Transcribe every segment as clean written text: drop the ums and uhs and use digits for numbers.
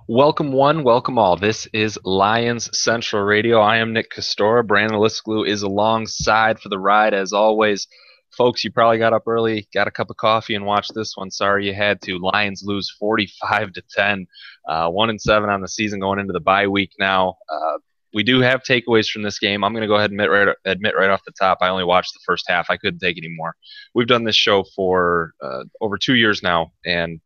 Welcome one, welcome all. This is Lions Central Radio. I am Nick Castora. Brandon Lisklew is alongside for the ride as always. Folks, you probably got up early, got a cup of coffee, and watched this one. Sorry you had to. Lions lose 45-10, 1-7 on the season going into the bye week now. We do have takeaways from this game. I'm going to go ahead and admit right off the top, I only watched the first half. I couldn't take any more. We've done this show for over 2 years now, and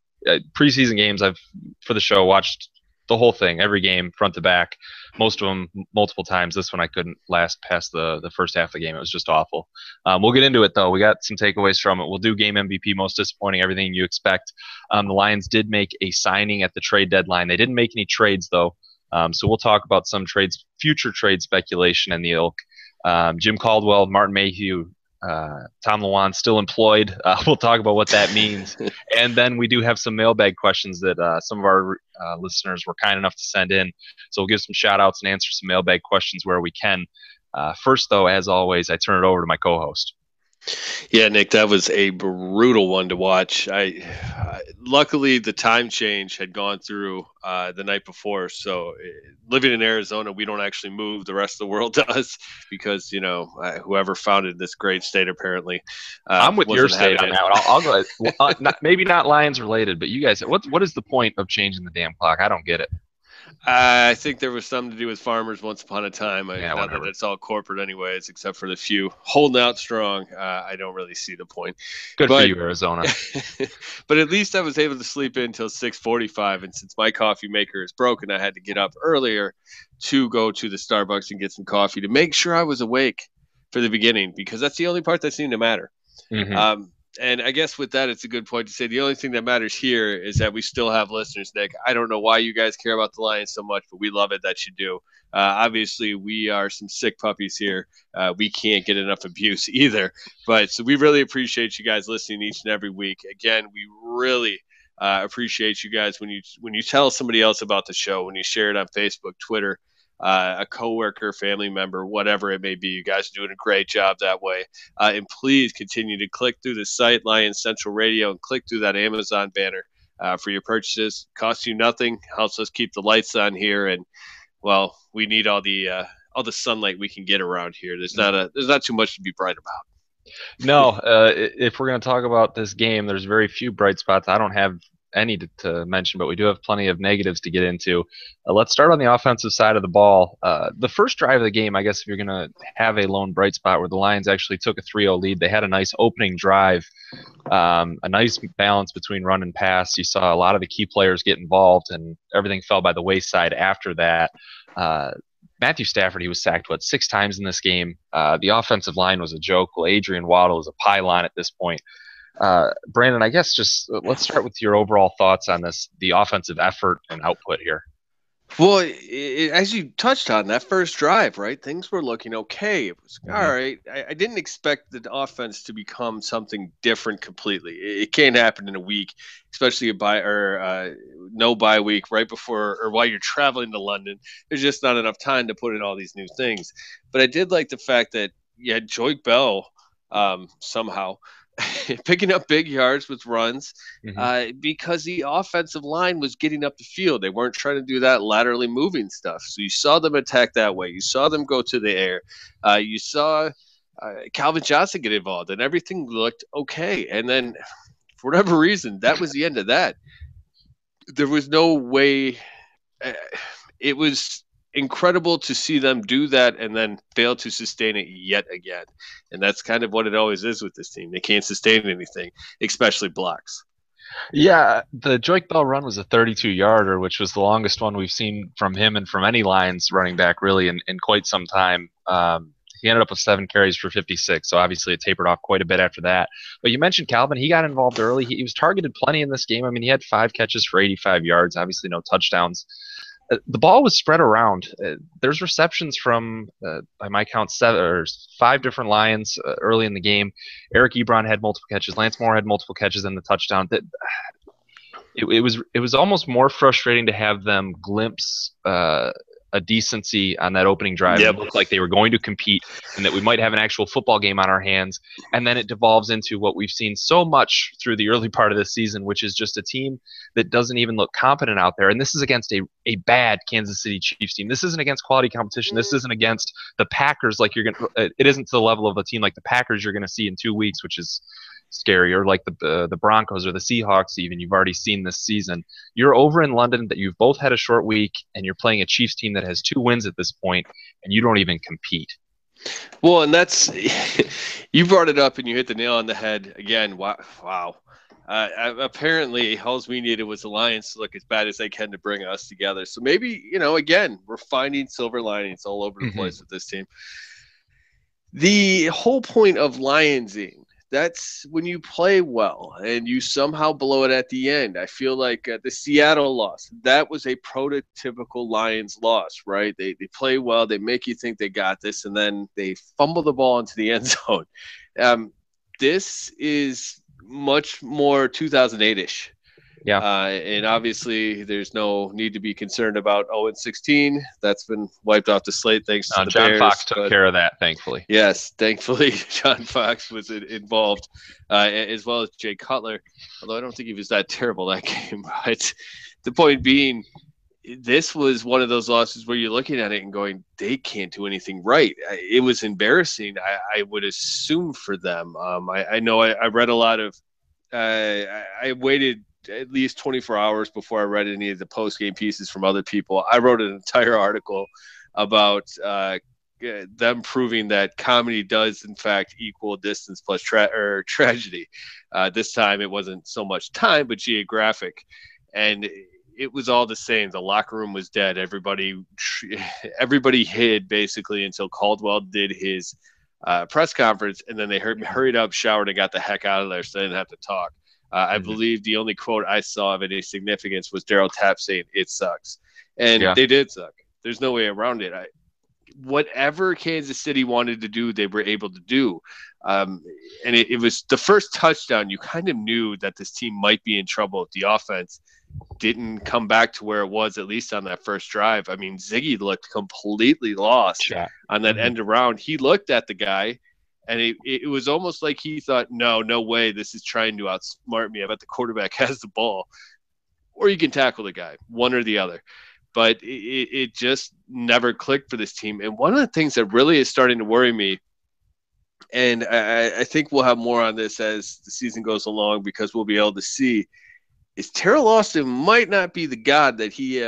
preseason games I've for the show watched the whole thing, every game front to back, most of them multiple times. This one I couldn't last past the first half of the game. It was just awful. We'll get into it though. We got some takeaways from it. We'll do game MVP, most disappointing, everything you expect. The Lions did make a signing at the trade deadline. They didn't make any trades though. So we'll talk about some trades, future trade speculation and the ilk. Jim Caldwell, Martin Mayhew, Tom Lewan still employed. We'll talk about what that means. And then we do have some mailbag questions that some of our listeners were kind enough to send in. So we'll give some shout outs and answer some mailbag questions where we can. First, though, as always, I turn it over to my co-host. Yeah, Nick, that was a brutal one to watch. Luckily the time change had gone through the night before, so living in Arizona, we don't actually move. The rest of the world does because whoever founded this great state apparently. I'm with your state on that one. I'll go. Maybe not Lions related, but you guys, what is the point of changing the damn clock? I don't get it. I think there was something to do with farmers once upon a time. Now that it's all corporate anyways, except for the few holding out strong. I don't really see the point. For you, Arizona. But at least I was able to sleep in until 6:45, and since my coffee maker is broken, I had to get up earlier to go to the Starbucks and get some coffee to make sure I was awake for the beginning, because that's the only part that seemed to matter. Mm-hmm. And I guess with that, it's a good point to say the only thing that matters here is that we still have listeners, Nick. I don't know why you guys care about the Lions so much, but we love it that you do. Obviously, we are some sick puppies here. We can't get enough abuse either. But so we really appreciate you guys listening each and every week. Again, we really appreciate you guys when you tell somebody else about the show, when you share it on Facebook, Twitter, a coworker, family member, whatever it may be. You guys are doing a great job that way. And please continue to click through the site, Lions Central Radio, and click through that Amazon banner for your purchases. Costs you nothing, helps us keep the lights on here, and well, we need all the sunlight we can get around here. There's not too much to be bright about. No, if we're going to talk about this game, there's very few bright spots. I don't have any to mention, but we do have plenty of negatives to get into. Let's start on the offensive side of the ball. The first drive of the game, I guess if you're going to have a lone bright spot where the Lions actually took a 3-0 lead, they had a nice opening drive, a nice balance between run and pass. You saw a lot of the key players get involved, and everything fell by the wayside after that. Matthew Stafford, he was sacked, 6 times in this game. The offensive line was a joke. Well, Adrian Waddle is a pylon at this point. Brandon, I guess just let's start with your overall thoughts on the offensive effort and output here. Well, as you touched on that first drive, right? Things were looking okay. It was all right. I didn't expect the offense to become something different completely. It can't happen in a week, especially no bye week right before or while you're traveling to London. There's just not enough time to put in all these new things. But I did like the fact that you had Joik Bell somehow picking up big yards with runs because the offensive line was getting up the field. They weren't trying to do that laterally moving stuff. So you saw them attack that way. You saw them go to the air. You saw Calvin Johnson get involved, and everything looked okay. And then for whatever reason, that was the end of that. There was no way. It was incredible to see them do that and then fail to sustain it yet again. And that's kind of what it always is with this team. They can't sustain anything, especially blocks. Yeah, the Joik Bell run was a 32-yarder, which was the longest one we've seen from him and from any Lions running back really in quite some time. He ended up with 7 carries for 56, so obviously it tapered off quite a bit after that. But you mentioned Calvin. He got involved early. He was targeted plenty in this game. I mean, he had 5 catches for 85 yards, obviously no touchdowns. The ball was spread around. There's receptions from, by my count, 5 different Lions early in the game. Eric Ebron had multiple catches. Lance Moore had multiple catches in the touchdown. It was almost more frustrating to have them glimpse a decency on that opening drive and Yep. looked like they were going to compete and that we might have an actual football game on our hands. And then it devolves into what we've seen so much through the early part of this season, which is just a team that doesn't even look competent out there. And this is against a bad Kansas City Chiefs team. This isn't against quality competition. This isn't against the Packers like you're going to, it isn't to the level of a team like the Packers you're going to see in 2 weeks, which is scary, or like the Broncos or the Seahawks even you've already seen this season. You're over in London that you've both had a short week and you're playing a Chiefs team that has 2 wins at this point and you don't even compete. Well, and that's you brought it up and you hit the nail on the head again. Wow. Apparently, all we needed was the Lions to look as bad as they can to bring us together. So maybe, again, we're finding silver linings all over the place with this team. The whole point of Lionsing, that's when you play well and you somehow blow it at the end. I feel like the Seattle loss, that was a prototypical Lions loss, right? They play well, they make you think they got this, and then they fumble the ball into the end zone. This is much more 2008-ish. Yeah. And obviously, there's no need to be concerned about 0-16. That's been wiped off the slate thanks to the John Bears. Fox took care of that, thankfully. Yes, thankfully, John Fox was involved, as well as Jay Cutler. Although I don't think he was that terrible that game. But the point being, this was one of those losses where you're looking at it and going, they can't do anything right. It was embarrassing, I would assume, for them. I know I read a lot of I waited at least 24 hours before I read any of the post-game pieces from other people. I wrote an entire article about them proving that comedy does, in fact, equal distance plus tragedy. This time it wasn't so much time, but geographic. And it was all the same. The locker room was dead. Everybody hid, basically, until Caldwell did his press conference, and then they hurried up, showered, and got the heck out of there so they didn't have to talk. I believe the only quote I saw of any significance was Daryl Tapp saying, "It sucks." And They did suck. There's no way around it. Whatever Kansas City wanted to do, they were able to do. And it was the first touchdown. You kind of knew that this team might be in trouble if the offense didn't come back to where it was, at least on that first drive. I mean, Ziggy looked completely lost on that end around. He looked at the guy, and it was almost like he thought, no way, this is trying to outsmart me. I bet the quarterback has the ball. Or you can tackle the guy, one or the other. But it just never clicked for this team. And one of the things that really is starting to worry me, and I think we'll have more on this as the season goes along because we'll be able to see, is Terrell Austin might not be the god that he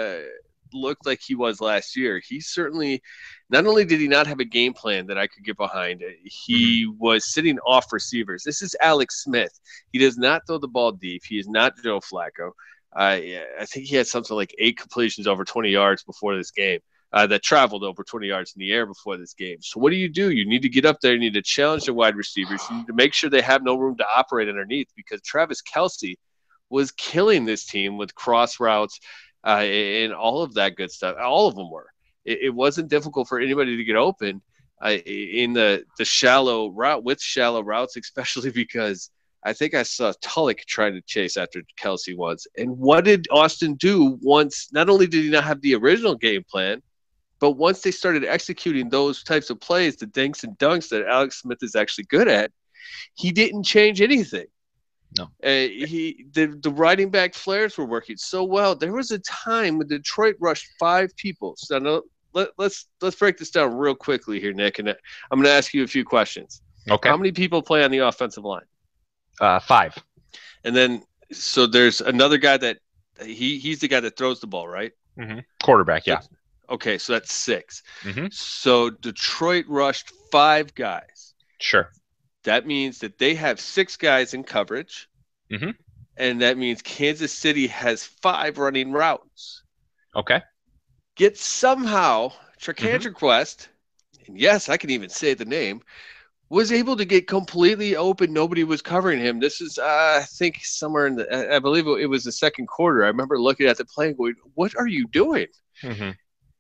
looked like he was last year. He certainly, not only did he not have a game plan that I could get behind, he was sitting off receivers. This is Alex Smith. He does not throw the ball deep. He is not Joe Flacco. I think he had something like 8 completions over 20 yards before this game that traveled over 20 yards in the air before this game. So what do? You need to get up there. You need to challenge the wide receivers. You need to make sure they have no room to operate underneath, because Travis Kelce was killing this team with cross routes and all of that good stuff. All of them were. It wasn't difficult for anybody to get open in the shallow route with shallow routes, especially because I think I saw Tulloch trying to chase after Kelce once. And what did Austin do once? Not only did he not have the original game plan, but once they started executing those types of plays, the dinks and dunks that Alex Smith is actually good at, he didn't change anything. No. The riding back flares were working so well. There was a time when Detroit rushed 5 people. So now, let's break this down real quickly here, Nick, and I'm going to ask you a few questions. Okay. How many people play on the offensive line? 5. And then, so there's another guy that he's the guy that throws the ball, right? Mm-hmm. Quarterback, yeah. Okay, so that's 6. Mm-hmm. So Detroit rushed 5 guys. Sure. That means that they have 6 guys in coverage. Mm-hmm. And that means Kansas City has 5 running routes. Okay. Get somehow Tricandra Quest, and yes, I can even say the name, was able to get completely open. Nobody was covering him. This is, I think, somewhere in I believe it was the second quarter. I remember looking at the play and going, what are you doing? Mm-hmm.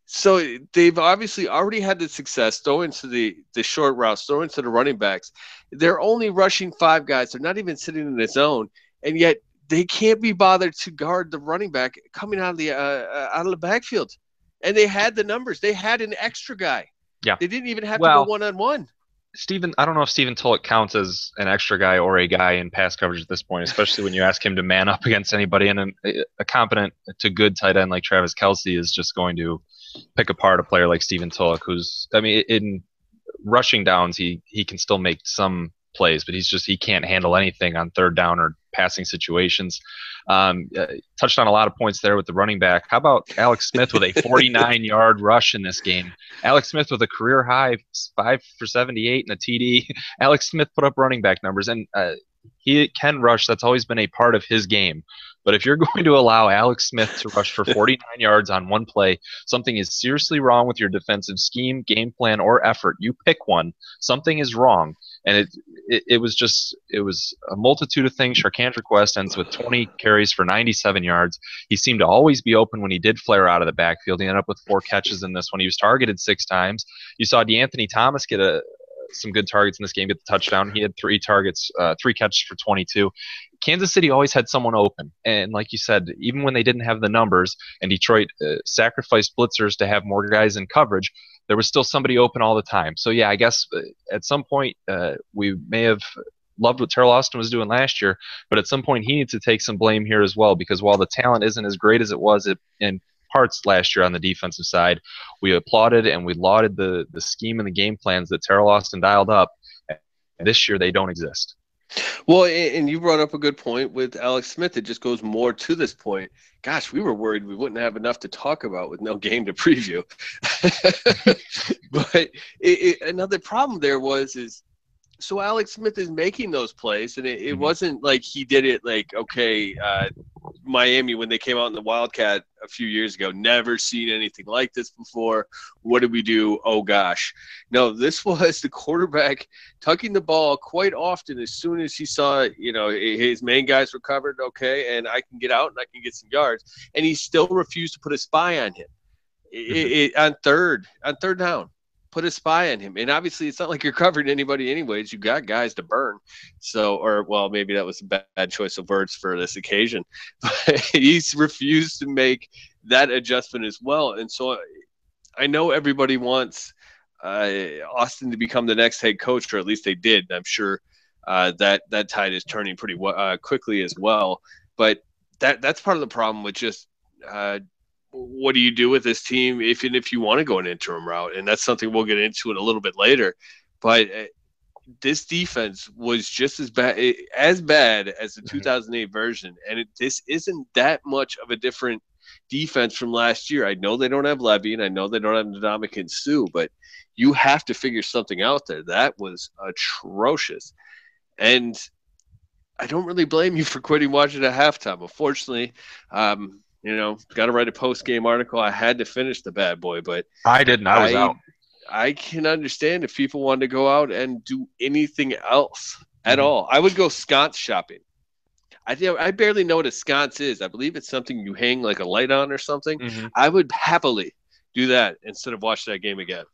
So they've obviously already had the success throwing to the short routes, throwing to the running backs. They're only rushing 5 guys. They're not even sitting in the zone, and yet they can't be bothered to guard the running back coming out of the backfield. and they had the numbers. They had an extra guy. Yeah. They didn't even have to go Well, one-on-one. I don't know if Steven Tulloch counts as an extra guy or a guy in pass coverage at this point, especially when you ask him to man up against anybody. And a competent to good tight end like Travis Kelce is just going to pick apart a player like Steven Tulloch, who's, I mean, in rushing downs, he can still make some plays, but he can't handle anything on third down or passing situations. Touched on a lot of points there with the running back. How about Alex Smith with a 49-yard rush in this game? Alex Smith with a career high 5 for 78 and a TD. Alex Smith put up running back numbers, and he can rush. That's always been a part of his game. But if you're going to allow Alex Smith to rush for 49 yards on one play, something is seriously wrong with your defensive scheme, game plan, or effort. You pick one. Something is wrong. And it was a multitude of things. Charcandrick West ends with 20 carries for 97 yards. He seemed to always be open when he did flare out of the backfield. He ended up with 4 catches in this one. He was targeted 6 times. You saw DeAnthony Thomas get some good targets in this game, get the touchdown. He had 3 targets, 3 catches for 22. Kansas City always had someone open. And like you said, even when they didn't have the numbers and Detroit sacrificed blitzers to have more guys in coverage, there was still somebody open all the time. So, yeah, I guess at some point we may have loved what Terrell Austin was doing last year, but at some point he needs to take some blame here as well, because while the talent isn't as great as it was in parts last year on the defensive side, we applauded and we lauded the scheme and the game plans that Terrell Austin dialed up. This year they don't exist. Well, and you brought up a good point with Alex Smith. It just goes more to this point. Gosh, we were worried we wouldn't have enough to talk about with no game to preview. But another problem there is so Alex Smith is making those plays, and it wasn't like he did it like, okay, Miami, when they came out in the Wildcat a few years ago, never seen anything like this before. What did we do? Oh, gosh. No, this was the quarterback tucking the ball quite often as soon as he saw, his main guys were covered, okay, and I can get out and I can get some yards. And he still refused to put a spy on him on third down. Put a spy on him. And obviously it's not like you're covering anybody anyways. You got guys to burn. So, maybe that was a bad choice of words for this occasion. But he's refused to make that adjustment as well. And so I know everybody wants Austin to become the next head coach, or at least they did. And I'm sure that tide is turning pretty quickly as well. But that's part of the problem with just what do you do with this team if you want to go an interim route? And that's something we'll get into in a little bit later. But this defense was just as bad as the 2008 version. And this isn't that much of a different defense from last year. I know they don't have Levy, and I know they don't have Ndamukong Suh, but you have to figure something out there. That was atrocious. And I don't really blame you for quitting watching at halftime. Unfortunately, got to write a post-game article. I had to finish the bad boy, but I didn't. I was out. I can understand if people wanted to go out and do anything else at all. I would go sconce shopping. I barely know what a sconce is. I believe it's something you hang like a light on or something. I would happily do that instead of watch that game again.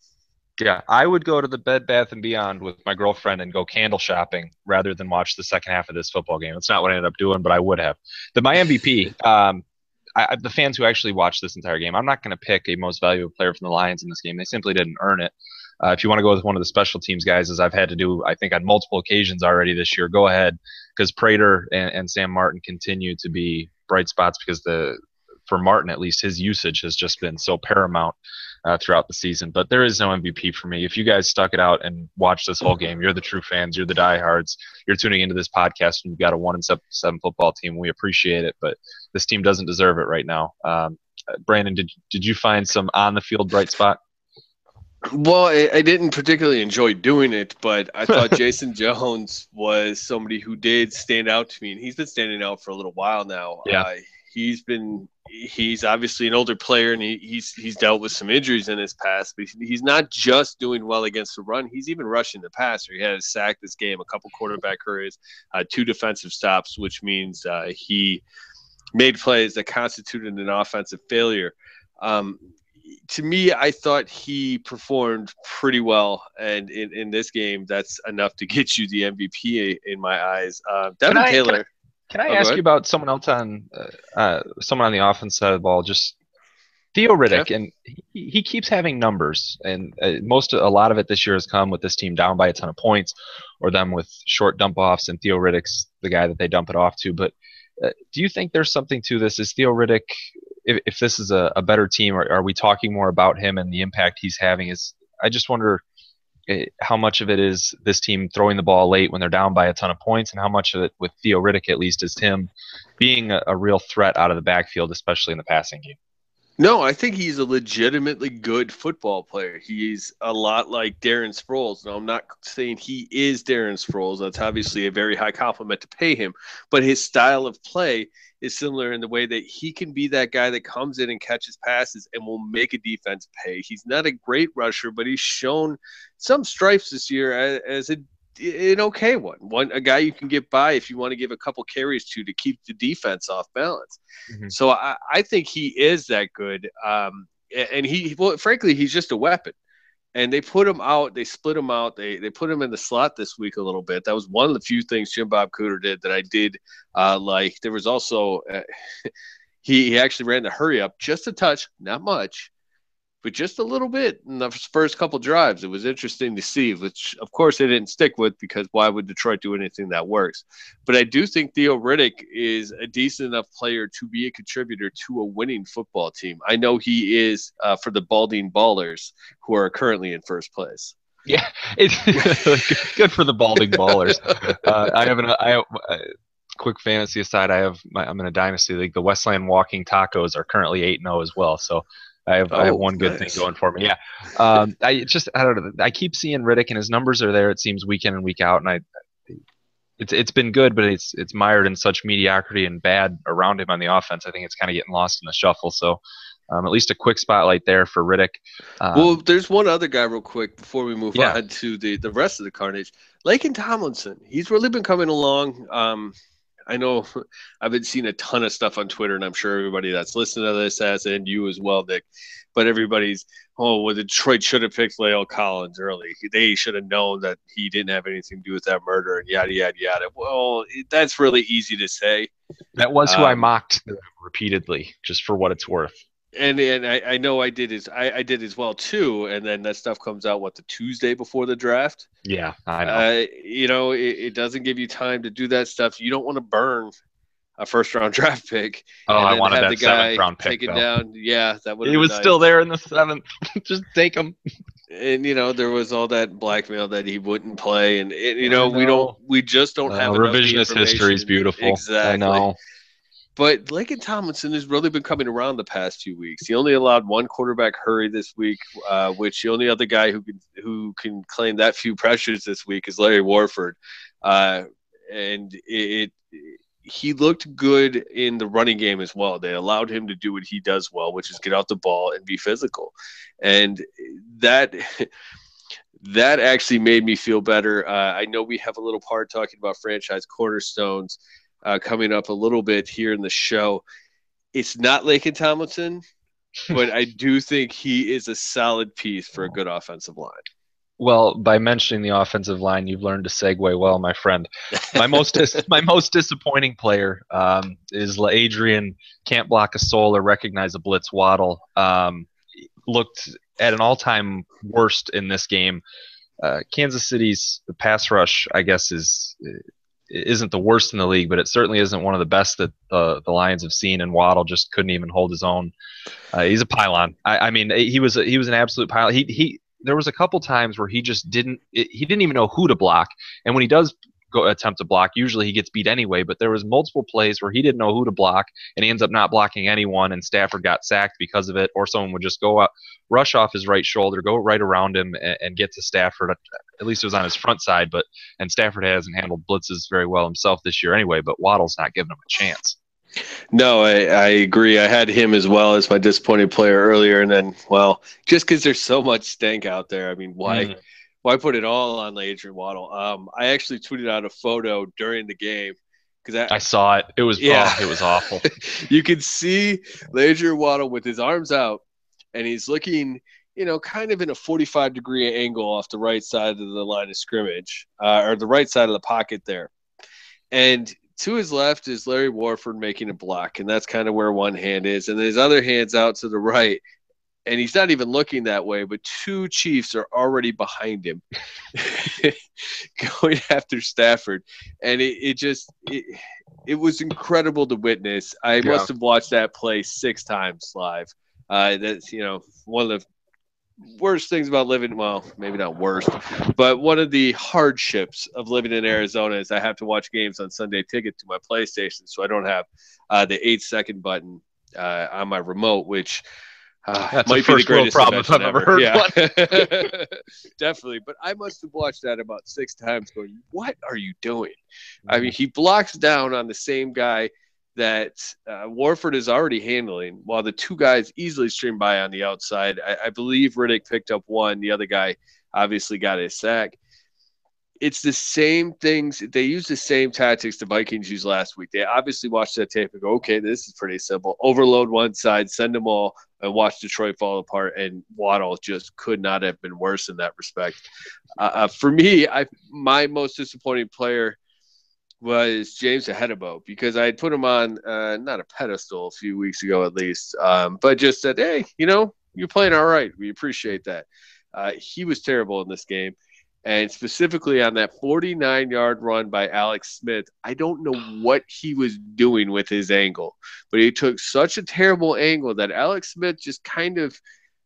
Yeah, I would go to the Bed Bath & Beyond with my girlfriend and go candle shopping rather than watch the second half of this football game. It's not what I ended up doing, but I would have. My MVP, the fans who actually watched this entire game, I'm not going to pick a most valuable player from the Lions in this game. They simply didn't earn it. If you want to go with one of the special teams guys, as I've had to do, I think, on multiple occasions already this year, go ahead, because Prater and Sam Martin continue to be bright spots, because for Martin, at least, his usage has just been so paramount throughout the season. But there is no MVP for me. If you guys stuck it out and watched this whole game, you're the true fans, you're the diehards, you're tuning into this podcast, and you've got a 1-7 football team. We appreciate it, but this team doesn't deserve it right now. Brandon, did you find some on the field bright spot? Well, I didn't particularly enjoy doing it, but I thought Jason Jones was somebody who did stand out to me, and he's been standing out for a little while now. Yeah. He's obviously an older player, and he's dealt with some injuries in his past, but he's not just doing well against the run. He's even rushing the passer. He had a sack this game, a couple quarterback hurries, 2 defensive stops, which means he made plays that constituted an offensive failure. To me, I thought he performed pretty well, and in this game, that's enough to get you the MVP in my eyes. Devin Taylor. Can I ask you about someone else someone on the offense side of the ball? Just Theo Okay. Riddick, and he keeps having numbers, and a lot of it this year has come with this team down by a ton of points, or them with short dump offs, and Theo Riddick's the guy that they dump it off to. But do you think there's something to this? Is Theo Riddick, if this is a better team, or are we talking more about him and the impact he's having? I just wonder how much of it is this team throwing the ball late when they're down by a ton of points, and how much of it, with Theo Riddick at least, is him being a real threat out of the backfield, especially in the passing game. No, I think he's a legitimately good football player. He's a lot like Darren Sproles. Now, I'm not saying he is Darren Sproles. That's obviously a very high compliment to pay him. But his style of play is similar in the way that he can be that guy that comes in and catches passes and will make a defense pay. He's not a great rusher, but he's shown some stripes this year as an okay one, a guy you can get by if you want to give a couple carries to keep the defense off balance. Mm-hmm. So I think he is that good. And well, frankly, he's just a weapon. And they put him out. They split him out. They put him in the slot this week a little bit. That was one of the few things Jim Bob Cooter did that I did like. There was also he actually ran the hurry up just a touch, not much, but just a little bit in the first couple drives. It was interesting to see, which of course they didn't stick with, because why would Detroit do anything that works? But I do think Theo Riddick is a decent enough player to be a contributor to a winning football team. I know he is for the Balding Ballers, who are currently in first place. Yeah, it's good for the balding ballers. Quick fantasy aside, I'm in a dynasty league. The Westland Walking Tacos are currently 8-0 as well, so I have Oh, one good thing nice. going for me. Yeah, I don't know. I keep seeing Riddick, and his numbers are there. It seems week in and week out, and it's been good, but it's mired in such mediocrity and bad around him on the offense. I think it's kind of getting lost in the shuffle. So at least a quick spotlight there for Riddick. Well, Um, there's one other guy real quick before we move yeah, on to the rest of the carnage. Lakin Tomlinson, he's really been coming along. I know I've been seeing a ton of stuff on Twitter, and I'm sure everybody that's listening to this has, and you as well, Nick. But everybody's, oh, well, Detroit should have picked La'el Collins early. They should have known that he didn't have anything to do with that murder, and yada yada yada. Well, that's really easy to say. that was who I Um, mocked repeatedly, just for what it's worth. and I know I did as well too. And then that stuff comes out the Tuesday before the draft. Yeah, I know. It doesn't give you time to do that stuff. You don't want to burn a first round draft pick Oh, and I then wanted have the that seventh guy round pick taken though. down. Yeah, that would have He been was still nice. there in the seventh. Just take him. And there was all that blackmail that he wouldn't play, and I know. we just don't have enough of the Revisionist history is information beautiful. I exactly. know. But Lakin Tomlinson has really been coming around the past few weeks. He only allowed one quarterback hurry this week, which the only other guy who can claim that few pressures this week is Larry Warford. And he looked good in the running game as well. They allowed him to do what he does well, which is get out the ball and be physical. And that that actually made me feel better. I know we have a little part talking about franchise cornerstones coming up a little bit here in the show. It's not Lakin Tomlinson, but I do think he is a solid piece for a good offensive line. Well, by mentioning the offensive line, you've learned to segue well, my friend. My most disappointing player is Adrian. Can't block a soul or recognize a blitz. Waddle looked at an all-time worst in this game. Kansas City's pass rush, I guess, isn't the worst in the league, but it certainly isn't one of the best that the Lions have seen. And Waddle just couldn't even hold his own. He's a pylon. I mean, he was an absolute pylon. He there was a couple times where he just didn't even know who to block, and when he does go attempt to block, usually he gets beat anyway. But there was multiple plays where he didn't know who to block, and he ends up not blocking anyone, and Stafford got sacked because of it, or someone would just go up, rush off his right shoulder, go right around him, and get to Stafford. At least it was on his front side, and Stafford hasn't handled blitzes very well himself this year anyway. But Waddle's not giving him a chance. No, I agree. I had him as well as my disappointed player earlier, and then, well, just because there's so much stank out there, I mean, why put it all on Adrian Waddle? I actually tweeted out a photo during the game because I saw it. It was it was awful. You can see Adrian Waddle with his arms out, and he's looking, kind of in a 45-degree angle off the right side of the line of scrimmage, or the right side of the pocket there. And To his left is Larry Warford making a block, and that's kind of where one hand is, and his other hand's out to the right, and he's not even looking that way, but two Chiefs are already behind him going after Stafford. And it was incredible to witness. I Yeah. must have watched that play 6 times live. That's, one of the worst things about living, well, maybe not worst, but one of the hardships of living in Arizona is I have to watch games on Sunday Ticket to my PlayStation, so I don't have the 8-second button on my remote, which That's a might be the first world greatest problem if invention I've ever ever. heard Yeah, one. definitely. But I must have watched that about 6 times going, what are you doing? I mean, he blocks down on the same guy that Warford is already handling, while the two guys easily stream by on the outside. I believe Riddick picked up one. The other guy obviously got his sack. It's the same things. They use the same tactics the Vikings used last week. They obviously watched that tape and go, okay, this is pretty simple. Overload one side, send them all, and watch Detroit fall apart. And Waddle just could not have been worse in that respect. For me, my most disappointing player was James Ahedebo, because I had put him on not a pedestal a few weeks ago at least, but just said, hey, you're playing all right. We appreciate that. He was terrible in this game. And specifically on that 49-yard run by Alex Smith, I don't know what he was doing with his angle, but he took such a terrible angle that Alex Smith just kind of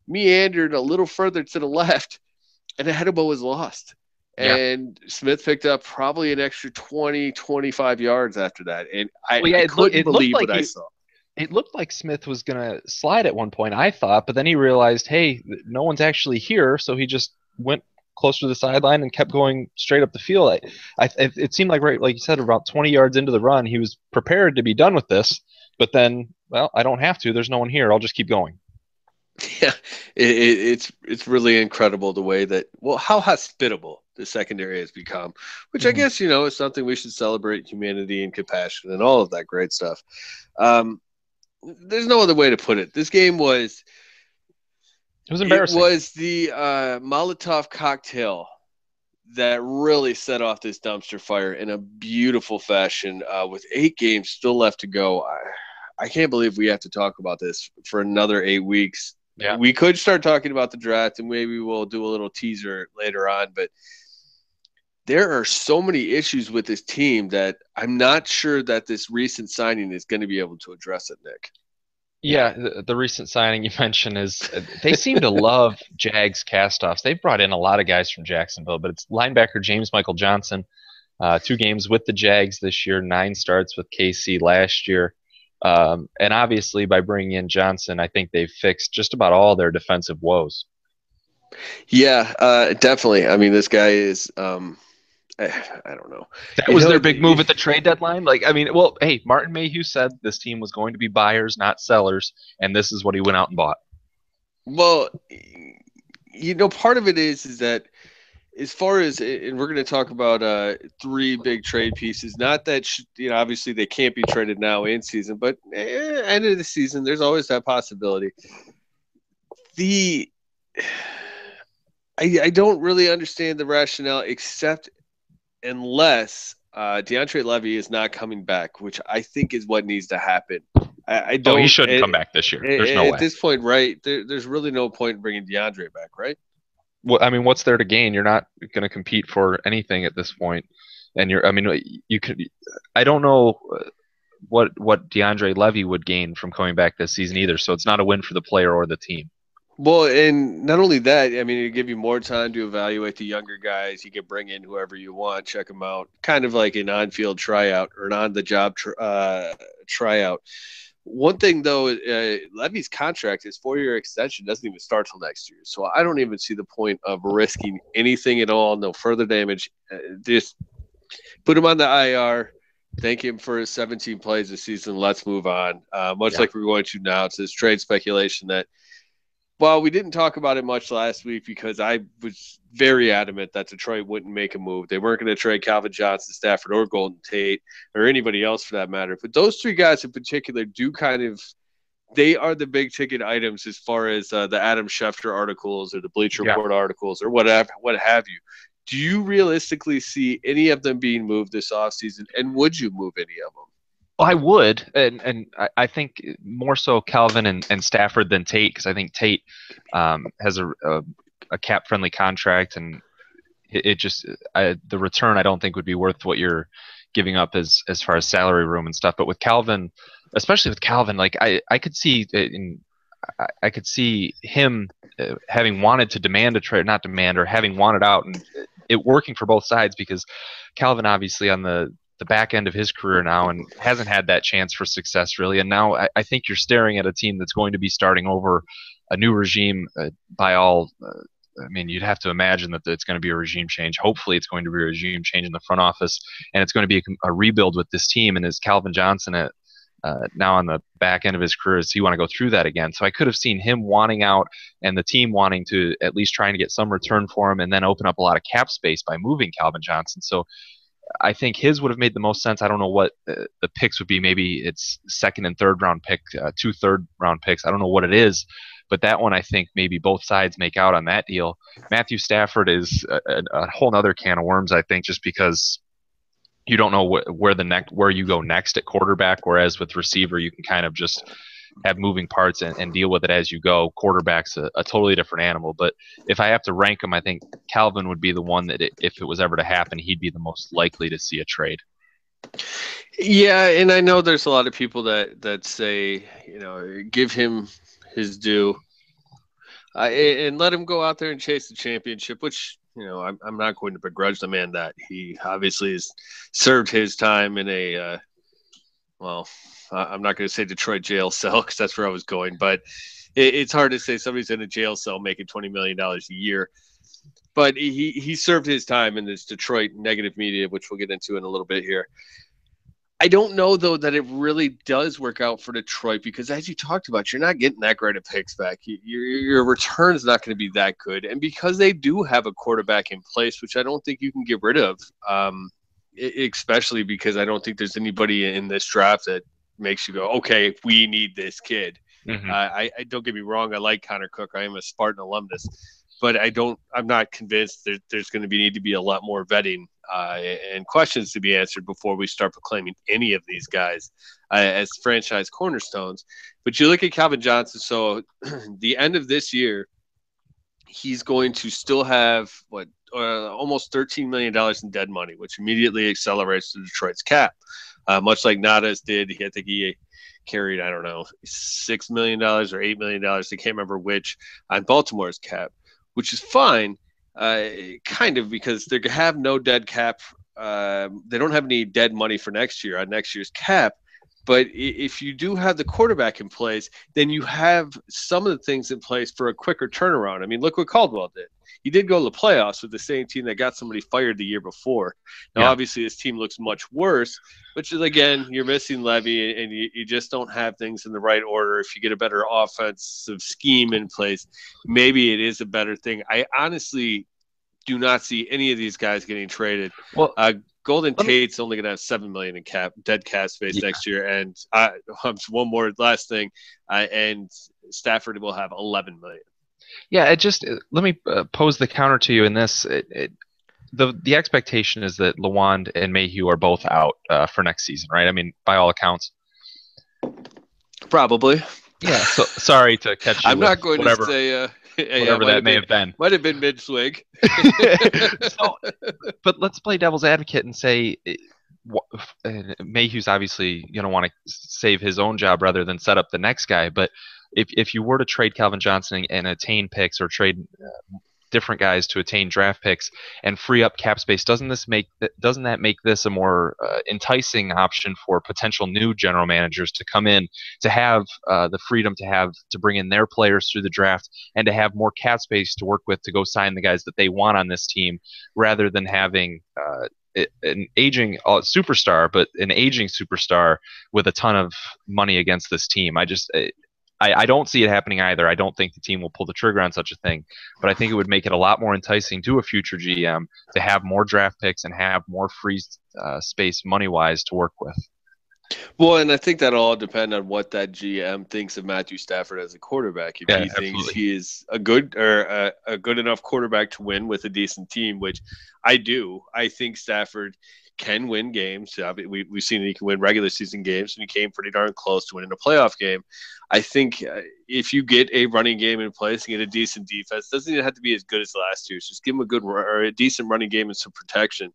meandered a little further to the left, and Ahedebo was lost. Yeah. And Smith picked up probably an extra 20, 25 yards after that. And Well, yeah, I couldn't it looked believe like what I saw. it looked like Smith was gonna slide at one point, I thought, but then he realized, hey, no one's actually here, so he just went closer to the sideline and kept going straight up the field. It seemed like, right, like you said, about 20 yards into the run, he was prepared to be done with this, but then, well, I don't have to. There's no one here. I'll just keep going. Yeah, it's really incredible the way that, well, how hospitable the secondary has become, which I Mm-hmm. guess, is something we should celebrate: humanity and compassion and all of that great stuff. Um, there's no other way to put it. This game was It was it embarrassing. was the Molotov cocktail that really set off this dumpster fire in a beautiful fashion. With 8 games still left to go, I can't believe we have to talk about this for another 8 weeks. Yeah. We could start talking about the draft, and maybe we'll do a little teaser later on, but there are so many issues with this team that I'm not sure that this recent signing is going to be able to address it, Nick. Yeah, the recent signing you mentioned is they seem to love Jags castoffs. They've brought in a lot of guys from Jacksonville, but it's linebacker James Michael Johnson, 2 games with the Jags this year, 9 starts with KC last year. And obviously, by bringing in Johnson, I think they've fixed just about all their defensive Yeah, definitely. I mean, this guy is, I don't know. That was their big move at the trade deadline. Like, I mean, well, hey, Martin Mayhew said this team was going to be buyers, not sellers, and this is what he went out and bought. Well, part of it is that, as far as, and we're going to talk about 3 big trade pieces. Not that obviously they can't be traded now in season, but end of the season, there's always that possibility. I don't really understand the rationale, except unless DeAndre Levy is not coming back, which I think is what needs to happen. I don't. Oh, he shouldn't come back this year. There's no At way. this point, right? There's really no point in bringing DeAndre back, right? Well, I mean, what's there to gain? You're not going to compete for anything at this point, and I mean, you could. I don't know what DeAndre Levy would gain from coming back this season either. So it's not a win for the player or the team. Well, and not only that, I mean, it give you more time to evaluate the younger guys. You can bring in whoever you want, check them out, kind of like an on-field tryout or an on-the-job tryout. One thing, though, Levy's contract, his 4-year extension, doesn't even start till next year. So I don't even see the point of risking anything at all, no further damage. Just put him on the IR. Thank him for his 17 plays this season. Let's move on. Much like we're going to now, it's this trade speculation that, well, we didn't talk about it much last week because I was very adamant that Detroit wouldn't make a move. They weren't going to trade Calvin Johnson, Stafford, or Golden Tate, or anybody else for that matter. But those 3 guys in particular do they are the big ticket items as far as the Adam Schefter articles or the Bleacher Report articles or what have you Do you realistically see any of them being moved this offseason? And would you move any of them? Well, I would, and I think more so Calvin and Stafford than Tate, because I think Tate has a cap friendly contract, and it just the return I don't think would be worth what you're giving up as far as salary room and stuff. But with Calvin, especially with Calvin, like I could see I could see him having wanted to demand a trade, not demand, or having wanted out, and it working for both sides because Calvin obviously on the back end of his career now and hasn't had that chance for success really. And now I think you're staring at a team that's going to be starting over a new regime by all. I mean, you'd have to imagine that it's going to be a regime change. Hopefully, it's going to be a regime change in the front office, and it's going to be a rebuild with this team. And is Calvin Johnson at now on the back end of his career, does he want to go through that again? So I could have seen him wanting out and the team wanting to at least trying to get some return for him and then open up a lot of cap space by moving Calvin Johnson. So I think his would have made the most sense. I don't know what the picks would be. Maybe it's second and third round pick, two third round picks. I don't know what it is, but that one I think maybe both sides make out on that deal. Matthew Stafford is a whole other can of worms. I think just because you don't know where you go next at quarterback, whereas with receiver you can kind of just have moving parts and deal with it as you go. Quarterback's a totally different animal. But if I have to rank them, I think Calvin would be the one that if it was ever to happen, he'd be the most likely to see a trade. Yeah, and I know there's a lot of people that say, give him his due, and let him go out there and chase the championship, which, I'm not going to begrudge the man that. He obviously has served his time in a, I'm not going to say Detroit jail cell because that's where I was going, but it's hard to say somebody's in a jail cell making $20 million a year. But he served his time in this Detroit negative media, which we'll get into in a little bit here. I don't know, though, that it really does work out for Detroit because, as you talked about, you're not getting that great of picks back. Your return is not going to be that good. And because they do have a quarterback in place, which I don't think you can get rid of, especially because I don't think there's anybody in this draft that makes you go, okay, we need this kid. Mm-hmm. I don't get me wrong. I like Connor Cook. I am a Spartan alumnus, but I'm not convinced that there's going to need to be a lot more vetting and questions to be answered before we start proclaiming any of these guys as franchise cornerstones. But you look at Calvin Johnson. So the end of this year, he's going to still have almost $13 million in dead money, which immediately accelerates the Detroit's cap. Much like Nadas did. I think he carried, I don't know, $6 million or $8 million. I can't remember which on Baltimore's cap, which is fine, kind of, because they have no dead cap. They don't have any dead money for next year on next year's cap. But if you do have the quarterback in place, then you have some of the things in place for a quicker turnaround. I mean, look what Caldwell did. He did go to the playoffs with the same team that got somebody fired the year before. Now, Obviously, this team looks much worse, which is, again, you're missing Levy, and you just don't have things in the right order. If you get a better offensive scheme in place, maybe it is a better thing. I honestly do not see any of these guys getting traded. Well, Golden Tate's only going to have $7 million in dead cap space next year, and one more last thing, and Stafford will have $11 million. Yeah, let me pose the counter to you in this. The expectation is that Lawand and Mayhew are both out for next season, right? I mean, by all accounts. Probably. Yeah. So sorry to catch you. I'm not going to say. Whatever that may have been. Might have been mid-swig. But let's play devil's advocate and say Mayhew's obviously going to want to save his own job rather than set up the next guy. But if you were to trade Calvin Johnson and attain picks or trade different guys to attain draft picks and free up cap space, doesn't that make this a more enticing option for potential new general managers to come in to have the freedom to bring in their players through the draft and to have more cap space to work with to go sign the guys that they want on this team rather than having an aging superstar, but an aging superstar with a ton of money against this team. I don't see it happening either. I don't think the team will pull the trigger on such a thing, but I think it would make it a lot more enticing to a future GM to have more draft picks and have more free space money-wise to work with. Well, and I think that'll all depend on what that GM thinks of Matthew Stafford as a quarterback. If Yeah, he thinks absolutely. he is a good or a good enough quarterback to win with a decent team, which I do. I think Stafford can win games. We've seen he can win regular season games, and he came pretty darn close to winning a playoff game. I think if you get a running game in place and get a decent defense, doesn't even have to be as good as last year's. Just give him a good or a decent running game and some protection.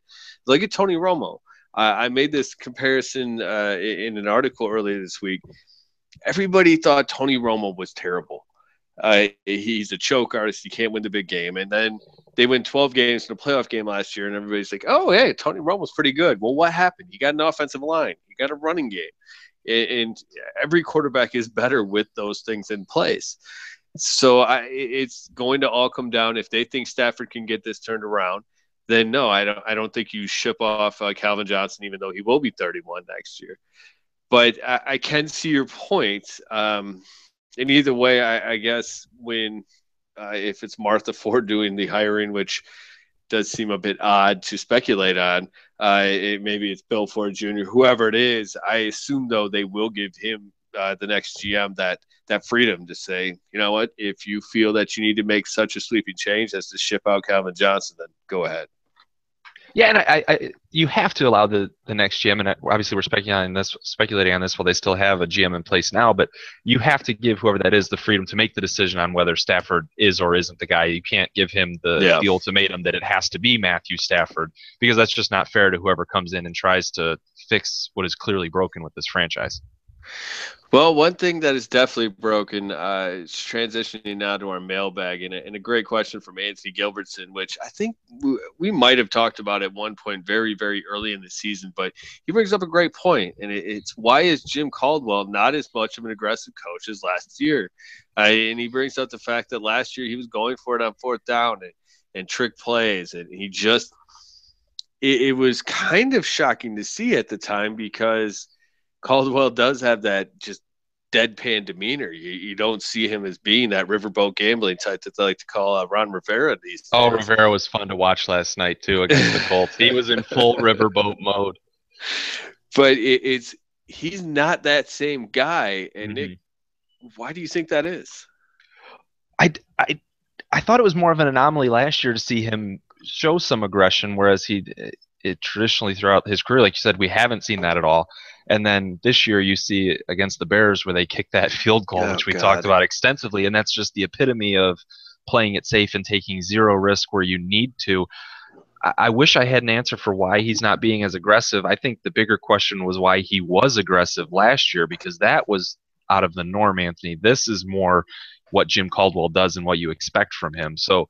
Look at Tony Romo. I made this comparison in an article earlier this week. Everybody thought Tony Romo was terrible. He's a choke artist. He can't win the big game. And then they win 12 games in a playoff game last year, and everybody's like, oh, hey, Tony Romo's pretty good. Well, what happened? He got an offensive line. He got a running game. And every quarterback is better with those things in place. So it's going to all come down if they think Stafford can get this turned around. Then no, I don't think you ship off Calvin Johnson, even though he will be 31 next year. But I can see your point. And either way, I guess when if it's Martha Ford doing the hiring, which does seem a bit odd to speculate on. Maybe it's Bill Ford Jr., whoever it is. I assume though they will give him the next GM that freedom to say, you know what, if you feel that you need to make such a sweeping change as to ship out Calvin Johnson, then go ahead. Yeah, and you have to allow the next GM, and obviously we're speculating on this while they still have a GM in place now. But you have to give whoever that is the freedom to make the decision on whether Stafford is or isn't the guy. You can't give him Yeah. the ultimatum that it has to be Matthew Stafford, because that's just not fair to whoever comes in and tries to fix what is clearly broken with this franchise. Well, one thing that is definitely broken is transitioning now to our mailbag, and a great question from Anthony Gilbertson, which I think we might have talked about at one point very, very early in the season, but he brings up a great point, and it's why is Jim Caldwell not as much of an aggressive coach as last year? And he brings up the fact that last year he was going for it on fourth down and trick plays, and he just it was kind of shocking to see at the time because Caldwell does have that just deadpan demeanor. You don't see him as being that riverboat gambling type that they like to call Ron Rivera these Oh, days. Rivera was fun to watch last night too against the Colts. He was in full riverboat mode. But it's he's not that same guy. And Nick, Mm-hmm. why do you think that is? I, I I thought it was more of an anomaly last year to see him show some aggression, whereas it traditionally throughout his career, like you said, we haven't seen that at all. And then this year, you see it against the Bears where they kicked that field goal, Oh which we talked God. about extensively, and that's just the epitome of playing it safe and taking zero risk where you need to. I wish I had an answer for why he's not being as aggressive. I think the bigger question was why he was aggressive last year, because that was out of the norm, Anthony. This is more what Jim Caldwell does and what you expect from him. So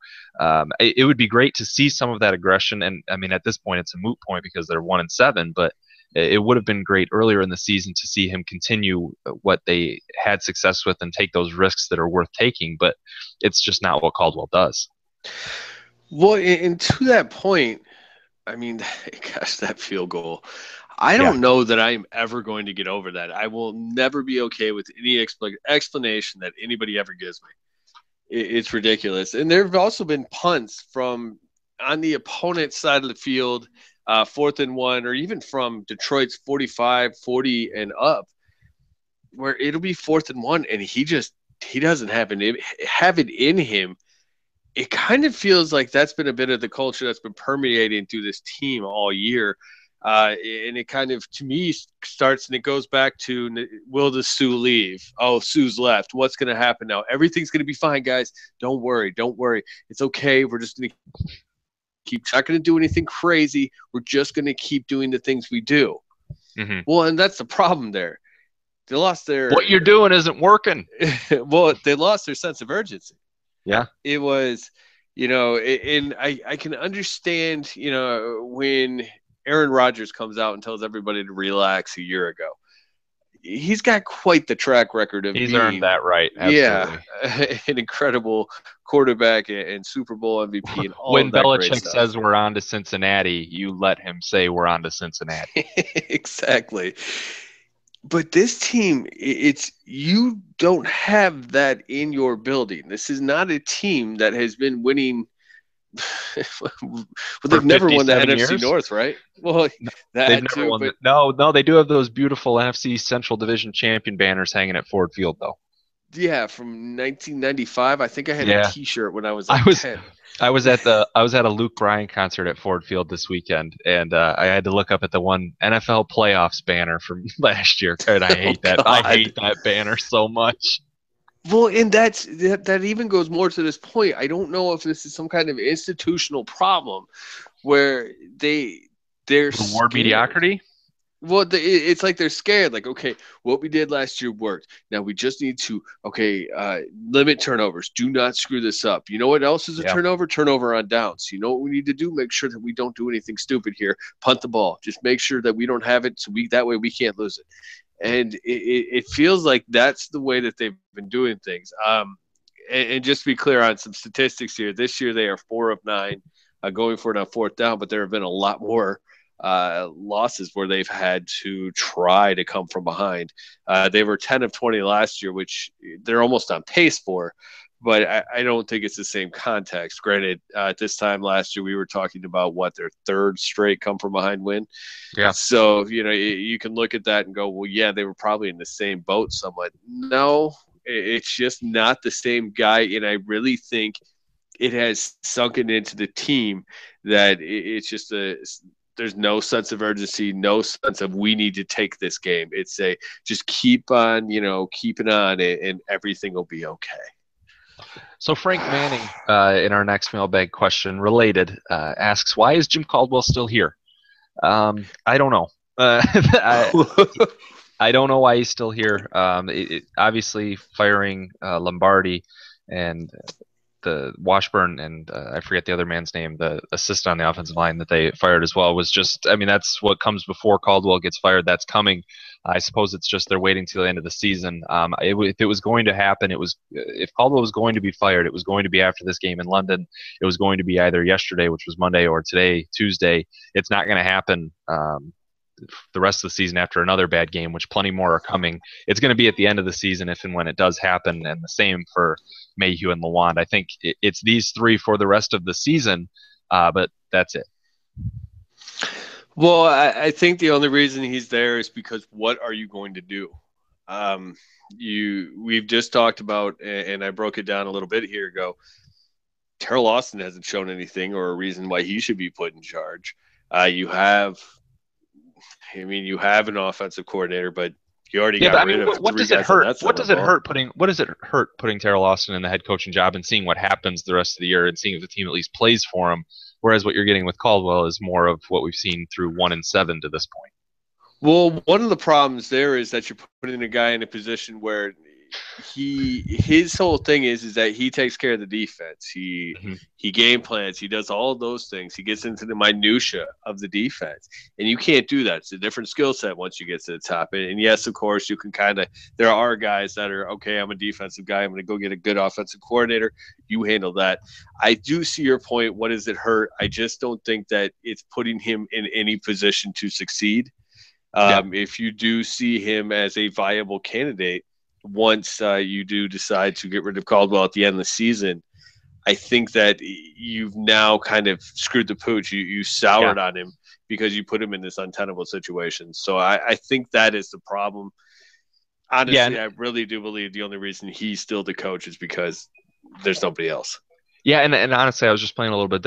it would be great to see some of that aggression. And I mean, at this point, it's a moot point because they're 1-7, but it would have been great earlier in the season to see him continue what they had success with and take those risks that are worth taking. But it's just not what Caldwell does. Well, and to that point, I mean, gosh, that field goal. I Yeah. don't know that I'm ever going to get over that. I will never be okay with any explanation that anybody ever gives me. It's ridiculous. And there have also been punts from on the opponent's side of the field, 4th and 1, or even from Detroit's 45, 40 and up, where it'll be 4th and 1, and he doesn't have it in him. It kind of feels like that's been a bit of the culture that's been permeating through this team all year. And it kind of, to me, starts and it goes back to, will the Sue leave? Oh, Sue's left. What's going to happen now? Everything's going to be fine, guys. Don't worry. Don't worry. It's okay. We're just going to keep, not going to do anything crazy. We're just going to keep doing the things we do. Mm-hmm. Well, and that's the problem there. They lost What their, you're doing isn't working. well, they lost their sense of urgency. Yeah. It was, and I can understand, when Aaron Rodgers comes out and tells everybody to relax a year ago. He's got quite the track record of He's earned being, that right. yeah, Absolutely. an incredible quarterback and Super Bowl MVP and all of When that great Belichick stuff. says we're on to Cincinnati, you let him say we're on to Cincinnati. Exactly. But this team, it's you don't have that in your building. This is not a team that has been winning Well, for they've never won the 57 NFC years. North, right? Well, No, they've that never too, won but the. No, no, they do have those beautiful NFC Central Division champion banners hanging at Ford Field, though. yeah, from 1995. I think I had a Yeah, T-shirt when I was I like was 10. I was at a Luke Bryan concert at Ford Field this weekend, and I had to look up at the one NFL playoffs banner from last year, and I Oh hate that. I God. hate that banner so much. Well, and that even goes more to this point. I don't know if this is some kind of institutional problem where they're Reward scared. mediocrity. Well, it's like they're scared. Like, okay, what we did last year worked. Now we just need to, okay, limit turnovers. Do not screw this up. You know what else is a Yeah. turnover? Turnover on downs. You know what we need to do? Make sure that we don't do anything stupid here. Punt the ball. Just make sure that we don't have it, so we that way we can't lose it. And it feels like that's the way that they've been doing things. And just to be clear on some statistics here, this year they are 4 of 9 going for it on fourth down, but there have been a lot more losses where they've had to try to come from behind. They were 10 of 20 last year, which they're almost on pace for. But I don't think it's the same context. Granted, at this time last year, we were talking about what their third straight come from behind win. Yeah. So, you can look at that and go, well, yeah, they were probably in the same boat somewhat. No, it's just not the same guy. And I really think it has sunken into the team that it's just there's no sense of urgency, no sense of we need to take this game. It's a just keep on, keeping on, and everything will be okay. So Frank Manning, in our next mailbag question, related, asks, "Why is Jim Caldwell still here?" I don't know. I don't know why he's still here. Obviously, firing Lombardi and the Washburn and I forget the other man's name, the assistant on the offensive line that they fired as well, was just, I mean, that's what comes before Caldwell gets fired. That's coming. I suppose it's just they're waiting till the end of the season. If it was going to happen, it was if Caldwell was going to be fired, it was going to be after this game in London. It was going to be either yesterday, which was Monday, or today, Tuesday. It's not going to happen. The rest of the season after another bad game, which plenty more are coming. It's going to be at the end of the season if and when it does happen, and the same for Mayhew and Lawand. I think it's these three for the rest of the season, but that's it. Well, I think the only reason he's there is because what are you going to do? We've just talked about, and I broke it down a little bit here ago. Terrell Austin hasn't shown anything or a reason why he should be put in charge. You have an offensive coordinator, but you already Yeah, but got I mean, rid of what three does it guys on hurt? that side of the ball. What does it hurt putting Terrell Austin in the head coaching job and seeing what happens the rest of the year and seeing if the team at least plays for him? Whereas what you're getting with Caldwell is more of what we've seen through 1-7 to this point. Well, one of the problems there is that you're putting a guy in a position where his whole thing is that he takes care of the defense. Mm-hmm. He game plans. He does all of those things. He gets into the minutia of the defense, and you can't do that. It's a different skill set once you get to the top. And yes, of course, you can kind of. There are guys that are okay. I'm a defensive guy. I'm going to go get a good offensive coordinator. You handle that. I do see your point. What does it hurt? I just don't think that it's putting him in any position to succeed. Yeah. If you do see him as a viable candidate, once you do decide to get rid of Caldwell at the end of the season, I think that you've now kind of screwed the pooch. You Yeah. soured on him because you put him in this untenable situation. So I think that is the problem. Honestly, Yeah. I really do believe the only reason he's still the coach is because there's nobody else. Yeah, and honestly, I was just playing a little bit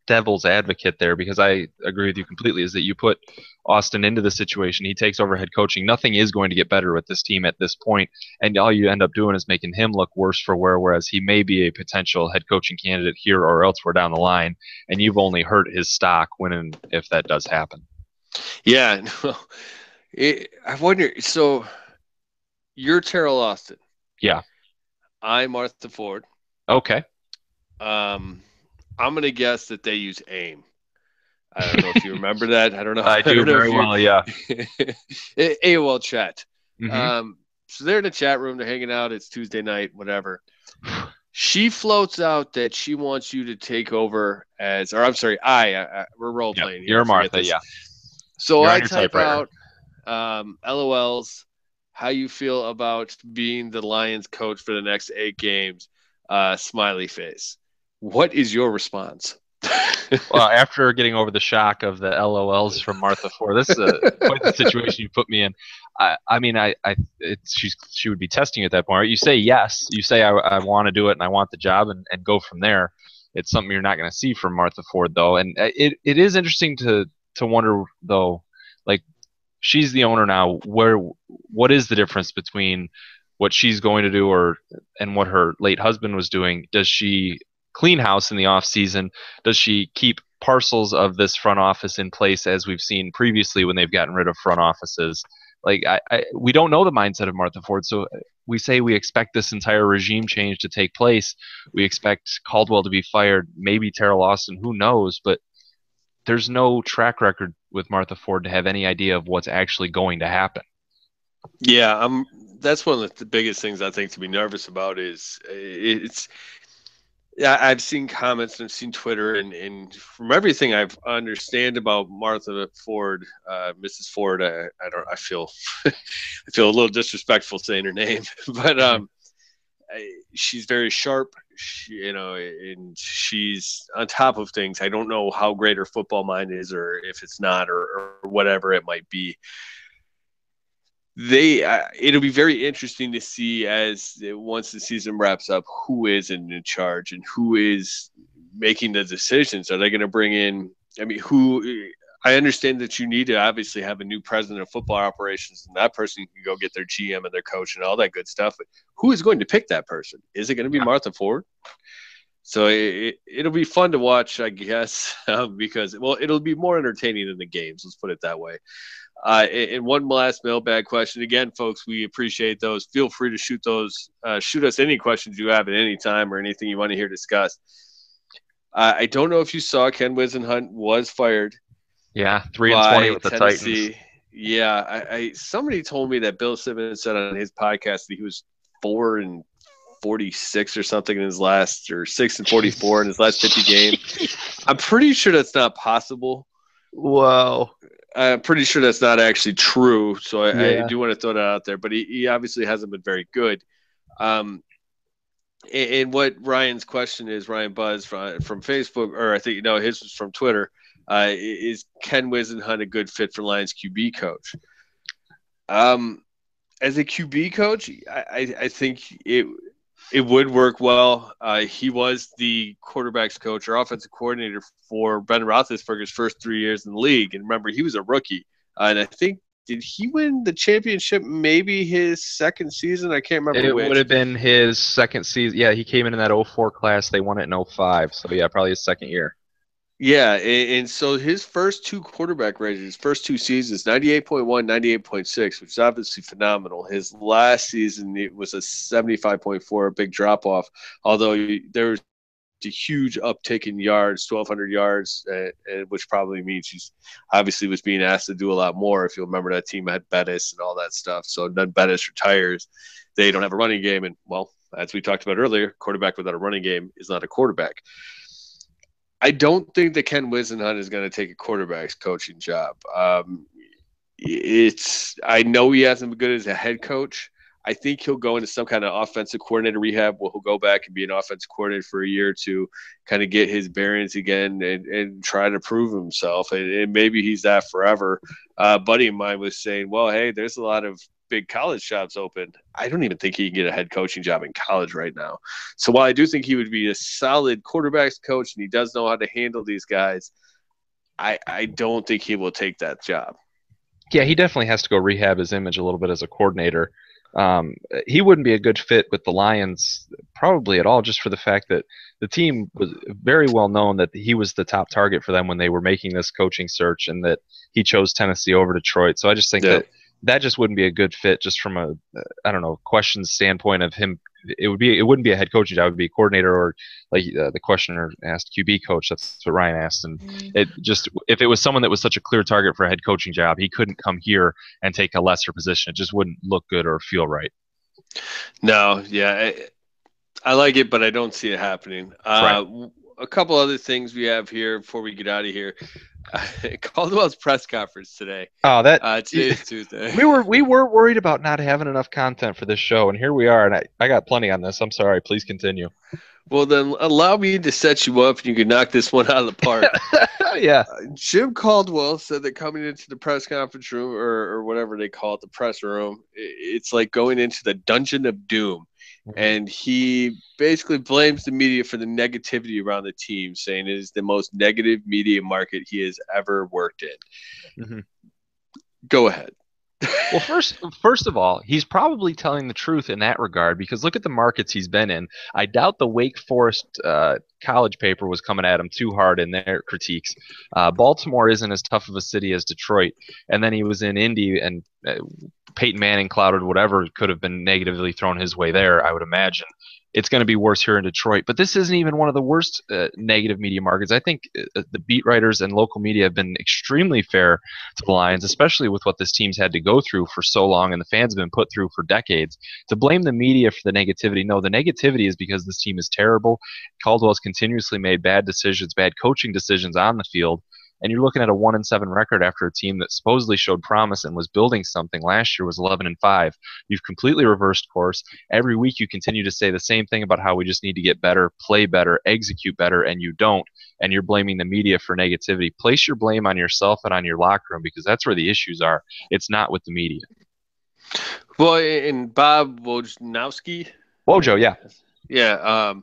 devil's advocate there because I agree with you completely. Is that you put Austin into the situation, he takes over head coaching. Nothing is going to get better with this team at this point, and all you end up doing is making him look worse for wear. Whereas he may be a potential head coaching candidate here or elsewhere down the line, and you've only hurt his stock when and if that does happen. Yeah, no, I wonder. So you're Terrell Austin. Yeah. I'm Martha Ford. Okay. Um, I'm gonna guess that they use AIM. I don't know if you remember that. I don't know. I I do don't know if very you're well. Yeah. AOL chat. Hmm. So they're in the chat room. They're hanging out. It's Tuesday night, whatever. She floats out that she wants you to take over as, or I'm sorry, we're role Yep. playing here. You're I forget Martha. this. Yeah. So You're on I your type typewriter. out LOLs, how you feel about being the Lions coach for the next 8 games, smiley face. What is your response? Well, after getting over the shock of the LOLs from Martha Ford, this is quite the situation you put me in. I mean, she would be testing you at that point. Right? You say yes, you say I want to do it and I want the job, and go from there. It's something you're not going to see from Martha Ford, though, and it is interesting to wonder though, like she's the owner now. What is the difference between what she's going to do and what her late husband was doing? Does she clean house in the off season? Does she keep parcels of this front office in place as we've seen previously when they've gotten rid of front offices? Like we don't know the mindset of Martha Ford, so we say we expect this entire regime change to take place. We expect Caldwell to be fired, maybe Terrell Austin, who knows? But there's no track record with Martha Ford to have any idea of what's actually going to happen. Yeah, that's one of the biggest things I think to be nervous about is it's. Yeah, I've seen comments and I've seen Twitter, and from everything I've understand about Martha Ford, Mrs. Ford, I feel I feel a little disrespectful saying her name, but she's very sharp, and she's on top of things. I don't know how great her football mind is, or if it's not, or whatever it might be. It'll be very interesting to see as once the season wraps up who is in charge and who is making the decisions. Are they going to bring in, I mean, who I understand that you need to obviously have a new president of football operations, and that person can go get their GM and their coach and all that good stuff, but who is going to pick that person? Is it going to be Yeah. Martha Ford? So it'll be fun to watch, I guess, because, well, it'll be more entertaining than the games, let's put it that way. And one last mailbag question. Again, folks, we appreciate those. Feel free to shoot us any questions you have at any time or anything you want to hear discussed. I don't know if you saw Ken Wisenhunt was fired Yeah, 3-20 by with the Titans. Tennessee. Yeah, somebody told me that Bill Simmons said on his podcast that he was 4-46 or something in his last, or 6-44 in his last 50 games. I'm pretty sure that's not possible. Whoa. I'm pretty sure that's not actually true. So I Yeah. do want to throw that out there, but he obviously hasn't been very good. Um, and what Ryan's question is, Ryan Buzz from Facebook, or I think, his was from Twitter, is Ken Wisenhunt a good fit for Lions QB coach? As a QB coach, I think it would work well. He was the quarterback's coach or offensive coordinator for Ben Roethlisberger's first 3 years in the league. And remember, he was a rookie. And I think, did he win the championship maybe his second season? I can't remember It would which. have been his second season. Yeah, he came in that '04 class. They won it in '05. So yeah, probably his second year. Yeah, and so his first two quarterback ratings, first two seasons, 98.1, 98.6, which is obviously phenomenal. His last season, it was a 75.4, a big drop off, although there was a huge uptick in yards, 1,200 yards, which probably means he's obviously was being asked to do a lot more. If you remember, that team had Bettis and all that stuff. So then Bettis retires. They don't have a running game. And, well, as we talked about earlier, quarterback without a running game is not a quarterback. I don't think that Ken Wisenhunt is going to take a quarterback's coaching job. I know he hasn't been good as a head coach. I think he'll go into some kind of offensive coordinator rehab where he'll go back and be an offensive coordinator for a year or two, kind of get his bearings again and try to prove himself. And maybe he's that forever. A buddy of mine was saying, well, hey, there's a lot of big college jobs open. I don't even think he can get a head coaching job in college right now. So while I do think he would be a solid quarterbacks coach and he does know how to handle these guys, I don't think he will take that job. Yeah, he definitely has to go rehab his image a little bit as a coordinator. He wouldn't be a good fit with the Lions probably at all, just for the fact that the team was very well known that he was the top target for them when they were making this coaching search, and that he chose Tennessee over Detroit. So I just think Yeah. that just wouldn't be a good fit, just from a I don't know question standpoint of him. It wouldn't be a head coaching job. It would be a coordinator, or like the questioner asked, QB coach. That's what Ryan asked, and it just, if it was someone that was such a clear target for a head coaching job, he couldn't come here and take a lesser position. It just wouldn't look good or feel right. No, yeah, I like it, but I don't see it happening. Right. A couple other things we have here before we get out of here. Caldwell's press conference today. Oh, that Today's Tuesday. we were worried about not having enough content for this show, and here we are. And I got plenty on this. I'm sorry. Please continue. Well, then allow me to set you up and you can knock this one out of the park. Yeah. Jim Caldwell said that coming into the press conference room or whatever they call it, the press room, it's like going into the dungeon of doom. Mhm. And he basically blames the media for the negativity around the team, saying it is the most negative media market he has ever worked in. Mhm. Go ahead. Well, first of all, he's probably telling the truth in that regard because look at the markets he's been in. I doubt the Wake Forest college paper was coming at him too hard in their critiques. Baltimore isn't as tough of a city as Detroit, and then he was in Indy, and Peyton Manning clouded whatever could have been negatively thrown his way there. I would imagine it's going to be worse here in Detroit, but this isn't even one of the worst negative media markets. I think the beat writers and local media have been extremely fair to the Lions, especially with what this team's had to go through for so long and the fans have been put through for decades. To blame the media for the negativity, no, the negativity is because this team is terrible. Caldwell's continuously made bad decisions, bad coaching decisions on the field. And you're looking at a 1-7 record after a team that supposedly showed promise and was building something. Last year was 11-5. You've completely reversed course. Every week you continue to say the same thing about how we just need to get better, play better, execute better, and you don't. And you're blaming the media for negativity. Place your blame on yourself and on your locker room because that's where the issues are. It's not with the media. Well, and Bob Wojnowski, Wojo, yeah. yeah,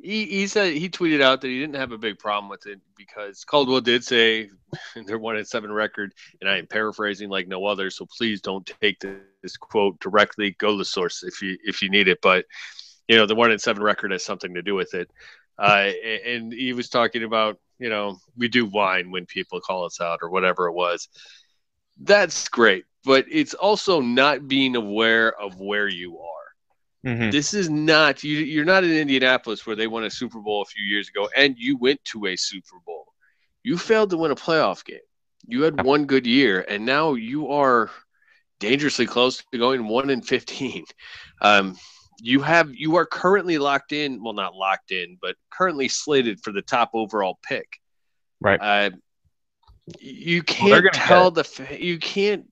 he said he tweeted out that he didn't have a big problem with it because Caldwell did say they're 1-7 record, and I am paraphrasing like no other. So please don't take this quote directly. Go to the source if you need it, but the 1-7 record has something to do with it. And he was talking about we do whine when people call us out or whatever it was. That's great, but it's also not being aware of where you are. Mm-hmm. This is not you're not in Indianapolis where they won a Super Bowl a few years ago and you went to a Super Bowl. You failed to win a playoff game. You had one good year and now you are dangerously close to going 1-15. You are currently locked in, well not locked in, but currently slated for the top overall pick. Right. You Well, they're can't going to get it. you can't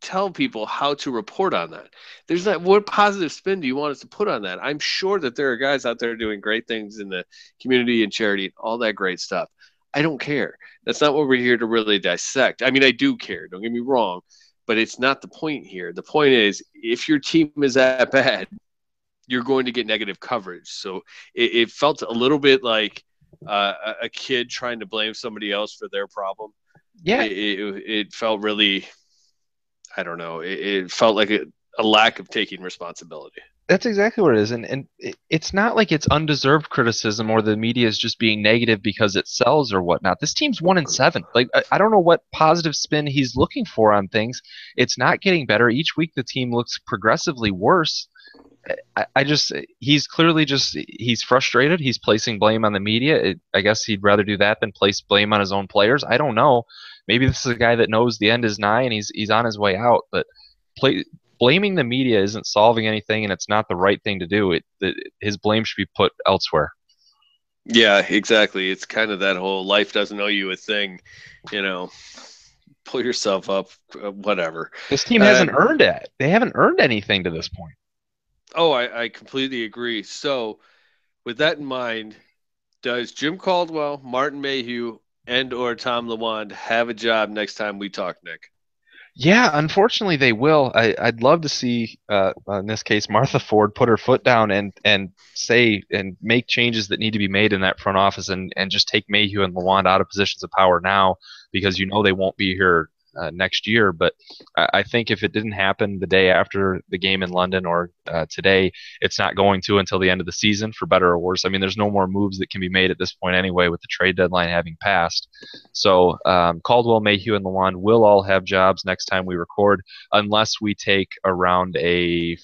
tell people how to report on that. There's not what positive spin do you want us to put on that? I'm sure that there are guys out there doing great things in the community and charity, all that great stuff. I don't care. That's not what we're here to really dissect. I mean, I do care. Don't get me wrong, but it's not the point here. The point is, if your team is that bad, you're going to get negative coverage. So it felt a little bit like a kid trying to blame somebody else for their problem. Yeah, It felt really, I don't know. It felt like a lack of taking responsibility. that's exactly what it is. And it's not like it's undeserved criticism or the media is just being negative because it sells or whatnot. This team's 1-7. Like, I don't know what positive spin he's looking for on things. It's not getting better. Each week the team looks progressively worse. I just, he's clearly just, he's frustrated. He's placing blame on the media. I guess he'd rather do that than place blame on his own players. I don't know. Maybe this is a guy that knows the end is nigh and he's on his way out. But play, blaming the media isn't solving anything, and it's not the right thing to do. His blame should be put elsewhere. Yeah, exactly. It's kind of that whole life doesn't owe you a thing, you know, pull yourself up, whatever. This team hasn't Um, earned it. They haven't earned anything to this point. I completely agree. So, with that in mind, does Jim Caldwell, Martin Mayhew, and or Tom Lawand have a job next time we talk, Nick? Yeah, unfortunately they will. I'd love to see, in this case, Martha Ford put her foot down and say and make changes that need to be made in that front office and just take Mayhew and Lawand out of positions of power now because they won't be here next year. But I think if it didn't happen the day after the game in London or today, it's not going to until the end of the season, for better or worse. I mean, there's no more moves that can be made at this point anyway, with the trade deadline having passed. So Caldwell, Mayhew, and Lawand will all have jobs next time we record, unless we take around a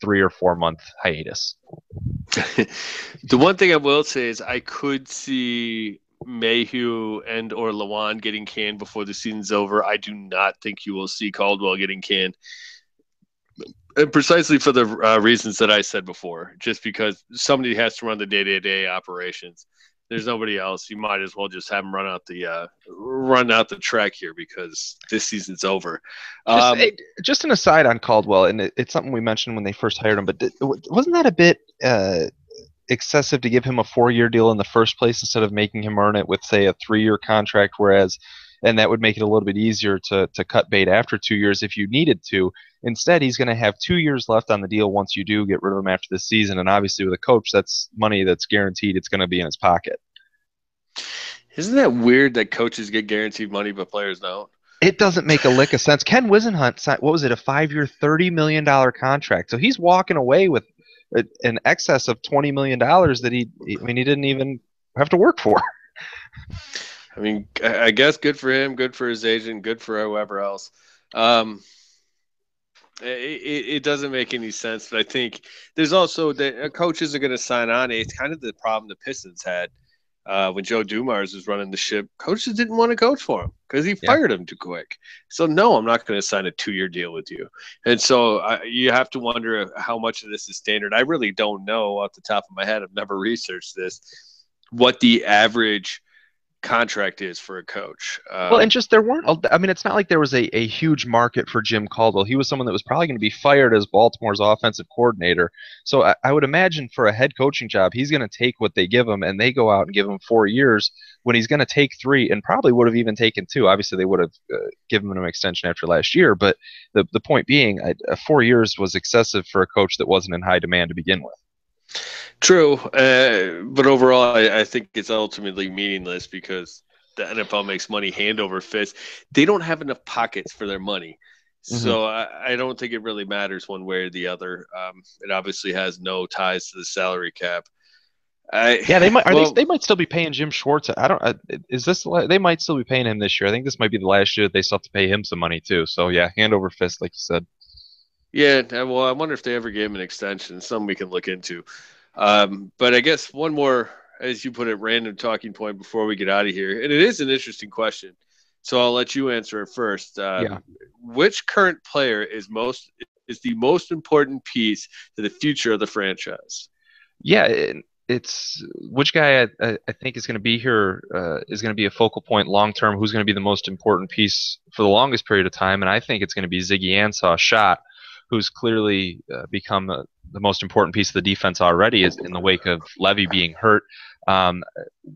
3 or 4 month hiatus. The one thing I will say is I could see Mayhew and or Lawand getting canned before the season's over. I do not think you will see Caldwell getting canned. And precisely for the reasons that I said before, just because somebody has to run the day-to-day operations. there's nobody else. You might as well just have him run out the track here because this season's over. Just Um, just an aside on Caldwell, and it's something we mentioned when they first hired him, but wasn't that a bit excessive to give him a 4-year deal in the first place instead of making him earn it with, say, a 3-year contract? Whereas, and that would make it a little bit easier to cut bait after 2 years if you needed to. Instead, he's going to have 2 years left on the deal once you do get rid of him after the season. And obviously, with a coach, that's money that's guaranteed. It's going to be in his pocket. isn't that weird that coaches get guaranteed money but players don't? It doesn't make a lick of sense. Ken Wisenhunt signed, what was it, a 5-year, $30 million contract. So he's walking away with an excess of $20 million that I mean, he didn't even have to work for. I mean, I guess good for him, good for his agent, good for whoever else. Um, it doesn't make any sense, but I think there's also that coaches are going to sign on. It's kind of the problem the Pistons had when Joe Dumars was running the ship. Coaches didn't want to coach for him because he Yeah. fired him too quick. So no, I'm not going to sign a 2-year deal with you. And so you have to wonder how much of this is standard. I really don't know off the top of my head. I've never researched this. What the average contract is for a coach. Well, and just there weren't, I mean, it's not like there was a huge market for Jim Caldwell. He was someone that was probably going to be fired as Baltimore's offensive coordinator. So I would imagine for a head coaching job, he's going to take what they give him, and they go out and give him 4 years when he's going to take 3 and probably would have even taken 2. Obviously, they would have given him an extension after last year. But the point being, 4 years was excessive for a coach that wasn't in high demand to begin with. True, but overall, I think it's ultimately meaningless because the NFL makes money hand over fist. They don't have enough pockets for their money, Hmm. so I don't think it really matters one way or the other. It obviously has no ties to the salary cap. I Yeah, they might. Are they? well, They might still be paying Jim Schwartz. I don't. Is this? They might still be paying him this year. I think this might be the last year that they still have to pay him some money too. So yeah, hand over fist, like you said. yeah. Well, I wonder if they ever gave him an extension. Something we can look into. But I guess one more, as you put it, random talking point before we get out of here, and it is an interesting question. So I'll let you answer it first. Yeah, Which current player is the most important piece to the future of the franchise? yeah. It's which guy I think is going to be here is going to be a focal point long term. Who's going to be the most important piece for the longest period of time? And I think it's going to be Ziggy Ansah, shot, who's clearly become the most important piece of the defense already is in the wake of Levy being hurt. Um,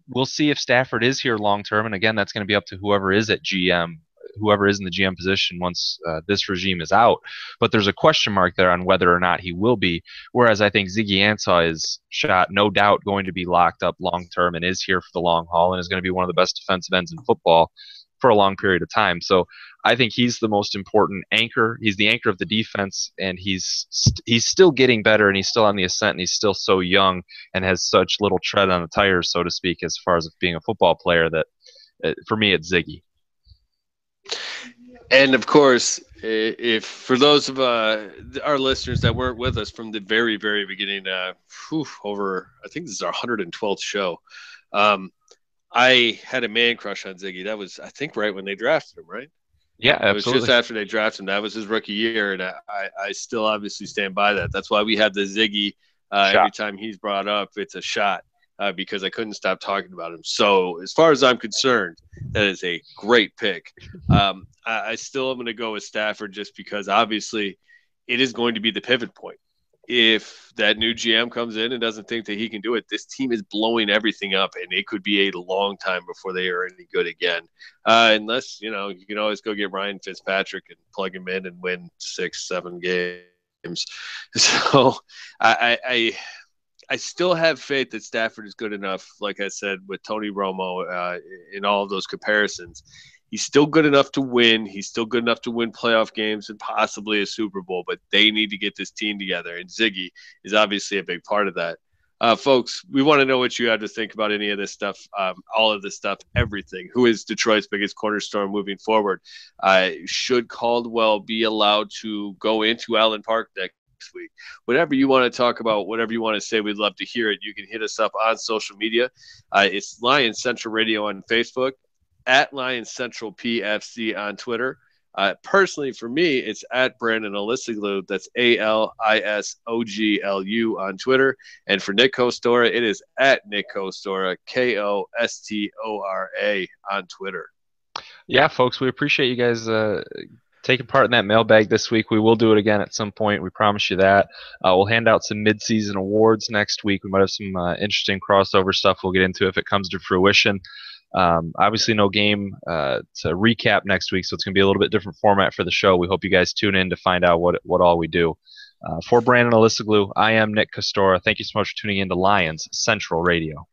we'll see if Stafford is here long term, and again, that's going to be up to whoever is at GM, whoever is in the GM position once this regime is out. But there's a question mark there on whether or not he will be. Whereas I think Ziggy Ansah is shot, no doubt, going to be locked up long term and is here for the long haul and is going to be one of the best defensive ends in football for a long period of time. So I think he's the most important anchor. He's the anchor of the defense, and he's still getting better, and he's still on the ascent, and he's still so young and has such little tread on the tires, so to speak, as far as being a football player. That for me, it's Ziggy. And of course, if for those of our listeners that weren't with us from the very, very beginning, over I think this is our 112th show. Um, I had a man crush on Ziggy. That was, I think, right when they drafted him, right? Yeah, It was just absolutely. after they drafted him. That was his rookie year, and I still obviously stand by that. That's why we have the Ziggy. Every Shot. time he's brought up, it's a shot because I couldn't stop talking about him. So as far as I'm concerned, that is a great pick. I still am going to go with Stafford just because obviously it is going to be the pivot point. If that new GM comes in and doesn't think that he can do it, this team is blowing everything up, and it could be a long time before they are any good again. Unless you can always go get Ryan Fitzpatrick and plug him in and win 6, 7 games. So I still have faith that Stafford is good enough. Like I said with Tony Romo, in all of those comparisons, he's still good enough to win. He's still good enough to win playoff games and possibly a Super Bowl. But they need to get this team together, and Ziggy is obviously a big part of that. Folks, we want to know what you have to think about any of this stuff, all of this stuff, everything. Who is Detroit's biggest cornerstone moving forward? Should Caldwell be allowed to go into Allen Park next week? Whatever you want to talk about, whatever you want to say, we'd love to hear it. You can hit us up on social media. It's Lions Central Radio on Facebook, at Lions Central PFC on Twitter. Personally, for me, it's at Brandon Alisoglu. That's ALISOGLU on Twitter. And for Nick Kostora, it is at Nick Kostora, KOSTORA on Twitter. Yeah, folks, we appreciate you guys taking part in that mailbag this week. We will do it again at some point. We promise you that. We'll hand out some mid-season awards next week. We might have some interesting crossover stuff we'll get into if it comes to fruition. Obviously, no game to recap next week, so it's going to be a little bit different format for the show. We hope you guys tune in to find out what all we do. For Brandon Alisoglu, I am Nick Kostora. Thank you so much for tuning in to Lions Central Radio.